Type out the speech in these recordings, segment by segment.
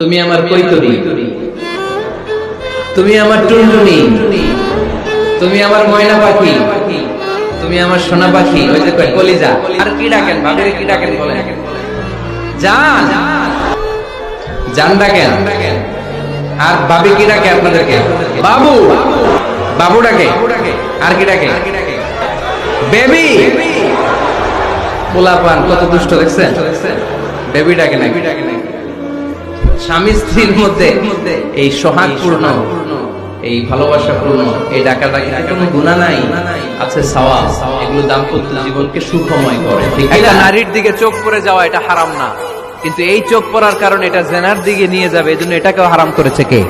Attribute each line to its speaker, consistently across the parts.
Speaker 1: তুমি আমার কৈতরী, তুমি আমার টুনটুনি, তুমি আমার ময়না পাখি, তুমি আমার সোনা পাখি। ওই যে কলিজা। আর কি ডাকেন ভাবিরে, কি ডাকেন বলেন? জান, জান ডাকেন। আর ভাবি কি ডাকে আপনাদেরকে? বাবু, বাবু ডাকে। আর কি ডাকে? বেবি। পোলাপান কত দুষ্ট দেখছেন? বেবি ডাকে না। স্বামী স্ত্রীর মধ্যে এই সোহাগপূর্ণ, এই ভালোবাসাপূর্ণ এই ডাকাটা কোনো গুনাহ নাই, আছে সওয়াব। এগুলো দাম্পত্য জীবনকে সুখময় করে।
Speaker 2: একটা নারীর দিকে চোখ পড়ে যাওয়া এটা হারাম না, কিন্তু এই চোখ পড়ার কারণে এটা জেনার দিকে নিয়ে যাবে, এজন্য এটাকেও হারাম করেছে কে?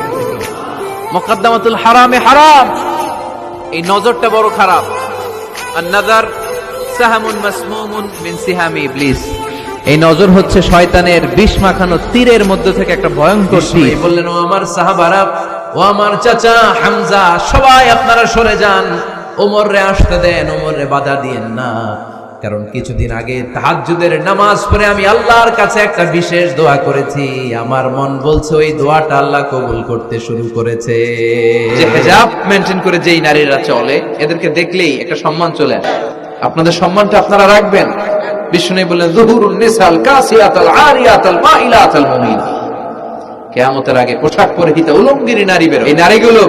Speaker 2: মুকদ্দামাতুল হারামে হারাম। এই নজরটা বড় খারাপ। আন-নাযার সাহামুন মাসমুমুন মিন সিহামি ইবলিস। এই নজর হচ্ছে শয়তানের বিষ মাখানো তীরের মধ্যে থেকে একটা ভয়ঙ্কর তীর। বললেন, ও আমার সাহাবারা, ও আমার চাচা হামজা, সবাই আপনারা সরে যান, ওমরে আসতে দেন, ওমরে বাধা দিয়েন না। কারণ কিছুদিন আগে তাহাজ্জুদের নামাজ পড়ে আমি আল্লাহর কাছে একটা বিশেষ দোয়া করেছি। আমার মন বলছে ওই দোয়াটা আল্লাহ কবুল করতে শুরু করেছে। যে হিজাব মেইনটেইন করে যেই নারীরা চলে, এদেরকে দেখলেই একটা সম্মান চলে আসে। আপনাদের সম্মানটা আপনারা রাখবেন। বিষ্ণু বললেন, যুহুরুন নিসাল কাসিয়াতাল আরিয়াতাল মাইলাতাল মুমিন। কিয়ামতের আগে পোশাক পরিহিত উলঙ্গিনী নারী বের হবে। এই নারীগুলো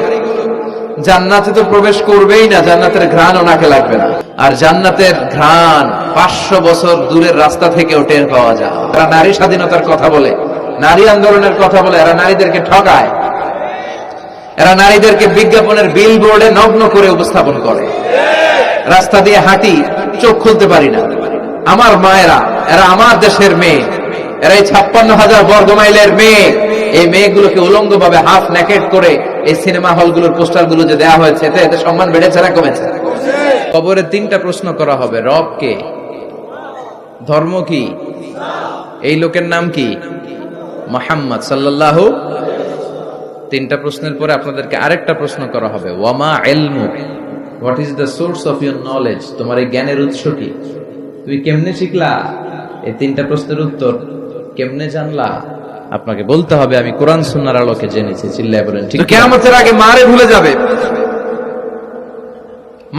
Speaker 2: জান্নাতে তো প্রবেশ করবেই না, জান্নাতের ঘ্রাণও নাকে লাগবে না। আর জান্নাতের ঘ্রাণ 500 বছর দূরের রাস্তা থেকেও টের পাওয়া যায়। এরা নারী স্বাধীনতার কথা বলে, নারী আন্দোলনের কথা বলে, এরা নারীদেরকে ঠকায়, এরা নারীদেরকে বিজ্ঞাপনের বিলবোর্ডে নগ্ন করে উপস্থাপন করে। রাস্তা দিয়ে হাঁটি, চোখ খুলতে পারি না। আমার মায়েরা, এরা আমার দেশের মেয়ে, এরা এই 56,000 বর্গমাইলের মেয়ে। এই মেয়েগুলোকে উলঙ্গ ভাবে হাফ নেকেট করে এই সিনেমা হলগুলোর পোস্টার গুলো যে দেওয়া হয়েছে, এতে সম্মান বেড়েছে না কমেছে? কবরে 3টা প্রশ্ন করা হবে। রব কে? ধর্ম কি? এই লোকের নাম কি? মুহাম্মদ সাল্লাল্লাহু। 3টা প্রশ্নের পরে আপনাদেরকে আরেকটা প্রশ্ন করা হবে, ওয়ামা ইলমুক, what is the source of your knowledge? তোমার এই জ্ঞানের উৎস কি? তুমি কেমনে শিখলা? এই 3টা প্রশ্নের উত্তর কেমনে জানলা? আপনাকে বলতে হবে, আমি কোরআন সুন্নাহর আলোকে জেনেছি। চিল্লায় বলেন ঠিক। কিয়ামতের আগে মারে ভুলে যাবে,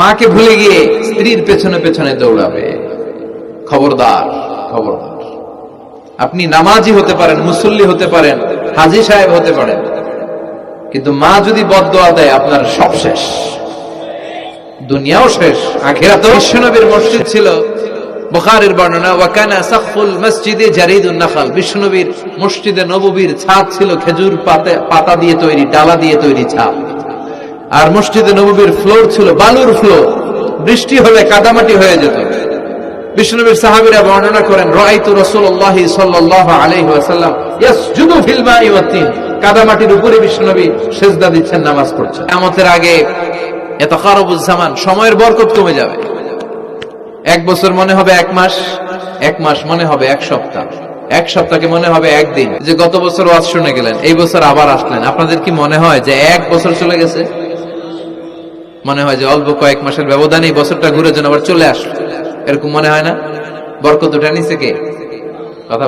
Speaker 2: মাকে ভুলে গিয়ে স্ত্রীর পেছনে পেছনে দৌড়াবে। খবরদার, খবরদার। আপনি নামাজি হতে পারেন, মুসল্লি হতে পারেন, হাজী সাহেব হতে পারেন, কিন্তু মা যদি বদদোয়া দেয়, আপনার সব শেষ, দুনিয়াও শেষ, আখিরাতও। বিশ্বনবীর মসজিদ ছিল, বুখারীর বর্ণনা, ওয়াকানা সাকফুল মসজিদে জারিদুন নাখাল। বিশ্বনবীর মসজিদে নববীর ছাদ ছিল খেজুর পাতা দিয়ে তৈরি, ডালা দিয়ে তৈরি ছাদ। আর মসজিদে নববীর ফ্লোর ছিল বালুর ফ্লোর, বৃষ্টি হলে কাদামাটি হয়ে যেত। বিশ্বনবীর সাহাবীরা বর্ণনা করেন, রাআইতু রাসূলুল্লাহ সাল্লাল্লাহু আলাইহি ওয়াসাল্লাম ইয়াসজুদু ফিল মাই ওয়াত তিন। কাদামাটির উপরে বিশ্বনবী সিজদা দিচ্ছেন, নামাজ পড়ছেন। কিয়ামতের আগে ইয়াতাকারাবুজ জামান, সময়ের বরকত কমে যাবে। 1 বছর মনে হবে 1 মাস, 1 মাস মনে হবে 1 সপ্তাহ, 1 সপ্তাহকে মনে হবে 1 দিন। যে গত বছর ওয়াজ শুনে গেলেন, এই বছর আবার আসলেন, আপনাদের কি মনে হয় যে 1 বছর চলে গেছে? মনে হয় যে অল্প কয়েক মাসের ব্যবধানে এই বছরটা ঘুরে যেন আবার চলে আসলো, এরকম মনে হয় না? বরকত উঠে নিছে কে? কথা